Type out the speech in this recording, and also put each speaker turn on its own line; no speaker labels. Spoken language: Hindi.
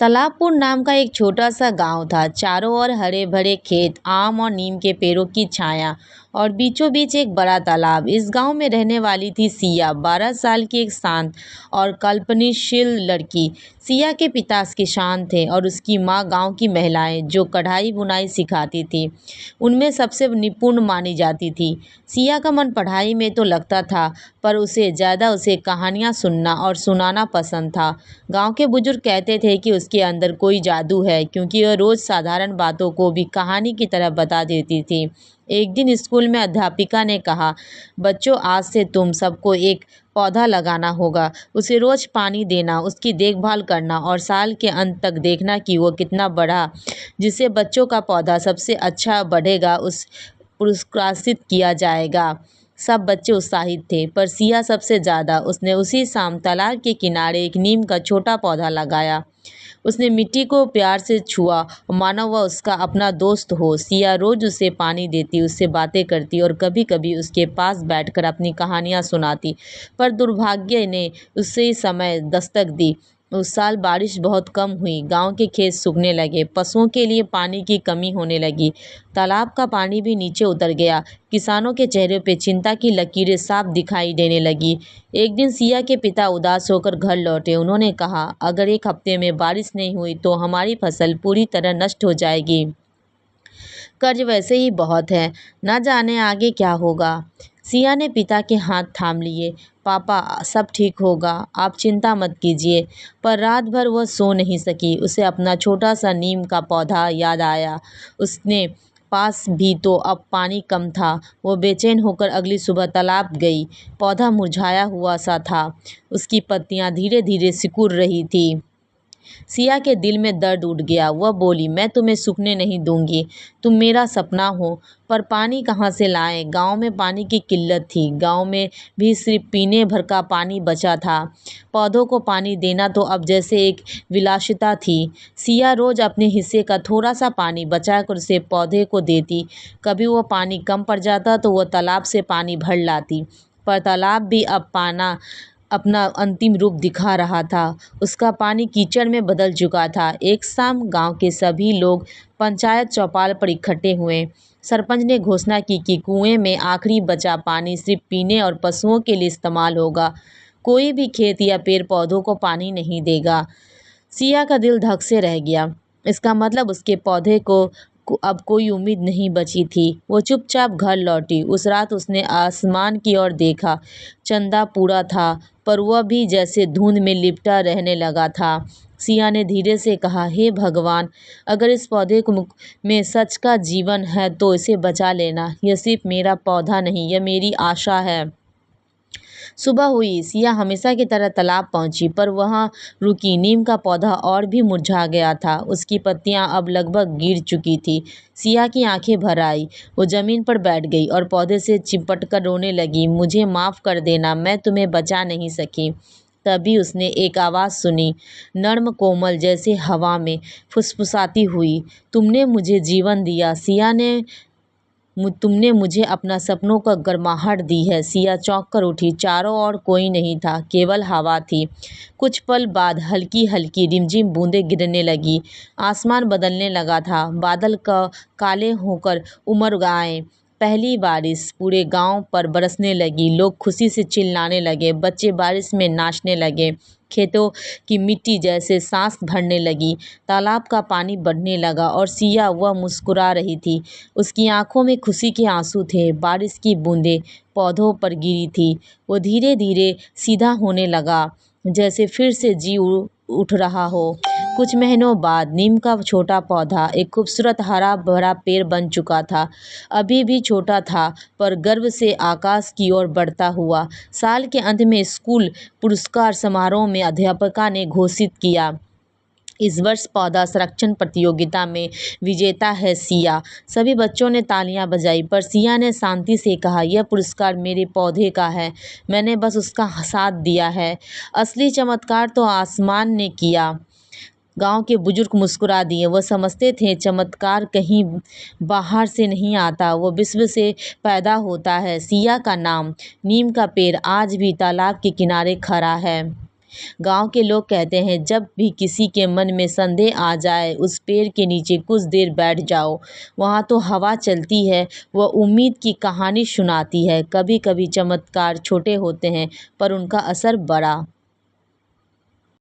तालाबपुर नाम का एक छोटा सा गांव था। चारों ओर हरे भरे खेत, आम और नीम के पेड़ों की छाया और बीचों बीच एक बड़ा तालाब। इस गांव में रहने वाली थी सिया, 12 साल की एक शांत और कल्पनाशील लड़की। सिया के पिता किसान थे और उसकी माँ गांव की महिलाएं जो कढ़ाई बुनाई सिखाती थी, उनमें सबसे निपुण मानी जाती थी। सिया का मन पढ़ाई में तो लगता था, पर उसे कहानियाँ सुनना और सुनाना पसंद था। गांव के बुजुर्ग कहते थे कि उसके अंदर कोई जादू है, क्योंकि वह रोज साधारण बातों को भी कहानी की तरह बता देती थी। एक दिन स्कूल में अध्यापिका ने कहा, बच्चों, आज से तुम सबको एक पौधा लगाना होगा। उसे रोज पानी देना, उसकी देखभाल करना और साल के अंत तक देखना कि वो कितना बढ़ा। जिसे बच्चों का पौधा सबसे अच्छा बढ़ेगा उस पुरस्कृत किया जाएगा। सब बच्चे उत्साहित थे, पर सिया सबसे ज़्यादा। उसने उसी शाम तालाब के किनारे एक नीम का छोटा पौधा लगाया। उसने मिट्टी को प्यार से छुआ, मानो वह उसका अपना दोस्त हो। सिया रोज उसे पानी देती, उससे बातें करती और कभी कभी उसके पास बैठकर अपनी कहानियाँ सुनाती। पर दुर्भाग्य ने उसे समय दस्तक दी। उस साल बारिश बहुत कम हुई, गांव के खेत सूखने लगे, पशुओं के लिए पानी की कमी होने लगी, तालाब का पानी भी नीचे उतर गया। किसानों के चेहरे पे चिंता की लकीरें साफ दिखाई देने लगी। एक दिन सिया के पिता उदास होकर घर लौटे। उन्होंने कहा, अगर एक हफ्ते में बारिश नहीं हुई तो हमारी फसल पूरी तरह नष्ट हो जाएगी। कर्ज वैसे ही बहुत है, न जाने आगे क्या होगा। सिया ने पिता के हाथ थाम लिए। पापा, सब ठीक होगा, आप चिंता मत कीजिए। पर रात भर वह सो नहीं सकी। उसे अपना छोटा सा नीम का पौधा याद आया। उसने पास भी तो अब पानी कम था। वो बेचैन होकर अगली सुबह तालाब गई। पौधा मुरझाया हुआ सा था, उसकी पत्तियां धीरे धीरे सिकुड़ रही थी। सिया के दिल में दर्द उठ गया। वह बोली, मैं तुम्हें सूखने नहीं दूंगी, तुम मेरा सपना हो। पर पानी कहाँ से लाएं? गांव में पानी की किल्लत थी। गांव में भी सिर्फ पीने भर का पानी बचा था। पौधों को पानी देना तो अब जैसे एक विलासिता थी। सिया रोज अपने हिस्से का थोड़ा सा पानी बचाकर उसे पौधे को देती। कभी वो पानी कम पड़ जाता तो वह तालाब से पानी भर लाती, पर तालाब भी अब पाना अपना अंतिम रूप दिखा रहा था। उसका पानी कीचड़ में बदल चुका था। एक शाम गांव के सभी लोग पंचायत चौपाल पर इकट्ठे हुए। सरपंच ने घोषणा की कि कुएं में आखिरी बचा पानी सिर्फ पीने और पशुओं के लिए इस्तेमाल होगा। कोई भी खेत या पेड़ पौधों को पानी नहीं देगा। सिया का दिल धक से रह गया। इसका मतलब उसके पौधे को अब कोई उम्मीद नहीं बची थी। वो चुपचाप घर लौटी। उस रात उसने आसमान की ओर देखा। चंदा पूरा था, पर वह भी जैसे धुंध में लिपटा रहने लगा था। सिया ने धीरे से कहा, हे भगवान, अगर इस पौधे को में सच का जीवन है तो इसे बचा लेना। यह सिर्फ मेरा पौधा नहीं, यह मेरी आशा है। सुबह हुई। सिया हमेशा की तरह तालाब पहुंची, पर वहां रुकी। नीम का पौधा और भी मुरझा गया था। उसकी पत्तियां अब लगभग गिर चुकी थी। सिया की आंखें भर आई। वो जमीन पर बैठ गई और पौधे से चिपट कर रोने लगी। मुझे माफ़ कर देना, मैं तुम्हें बचा नहीं सकी। तभी उसने एक आवाज़ सुनी, नर्म कोमल जैसे हवा में फुसफुसाती हुई, तुमने मुझे जीवन दिया सिया ने तुमने मुझे अपना सपनों का गर्माहट दी है। सिया चौंक कर उठी। चारों ओर कोई नहीं था, केवल हवा थी। कुछ पल बाद हल्की हल्की रिमझिम बूंदें गिरने लगी। आसमान बदलने लगा था। बादल का काले होकर उमड़ आए। पहली बारिश पूरे गांव पर बरसने लगी। लोग खुशी से चिल्लाने लगे, बच्चे बारिश में नाचने लगे। खेतों की मिट्टी जैसे सांस भरने लगी। तालाब का पानी बढ़ने लगा और सिया वह मुस्कुरा रही थी। उसकी आंखों में खुशी के आंसू थे। बारिश की बूंदें पौधों पर गिरी थी। वो धीरे धीरे सीधा होने लगा, जैसे फिर से उठ रहा हो। कुछ महीनों बाद नीम का छोटा पौधा एक खूबसूरत हरा भरा पेड़ बन चुका था। अभी भी छोटा था, पर गर्व से आकाश की ओर बढ़ता हुआ। साल के अंत में स्कूल पुरस्कार समारोह में अध्यापिका ने घोषित किया, इस वर्ष पौधा संरक्षण प्रतियोगिता में विजेता है सिया। सभी बच्चों ने तालियां बजाई, पर सिया ने शांति से कहा, यह पुरस्कार मेरे पौधे का है, मैंने बस उसका साथ दिया है। असली चमत्कार तो आसमान ने किया। गांव के बुजुर्ग मुस्कुरा दिए। वह समझते थे चमत्कार कहीं बाहर से नहीं आता, वो विश्व से पैदा होता है। सिया का नाम, नीम का पेड़ आज भी तालाब के किनारे खड़ा है। गांव के लोग कहते हैं, जब भी किसी के मन में संदेह आ जाए, उस पेड़ के नीचे कुछ देर बैठ जाओ। वहाँ तो हवा चलती है, वह उम्मीद की कहानी सुनाती है। कभी कभी चमत्कार छोटे होते हैं, पर उनका असर बड़ा।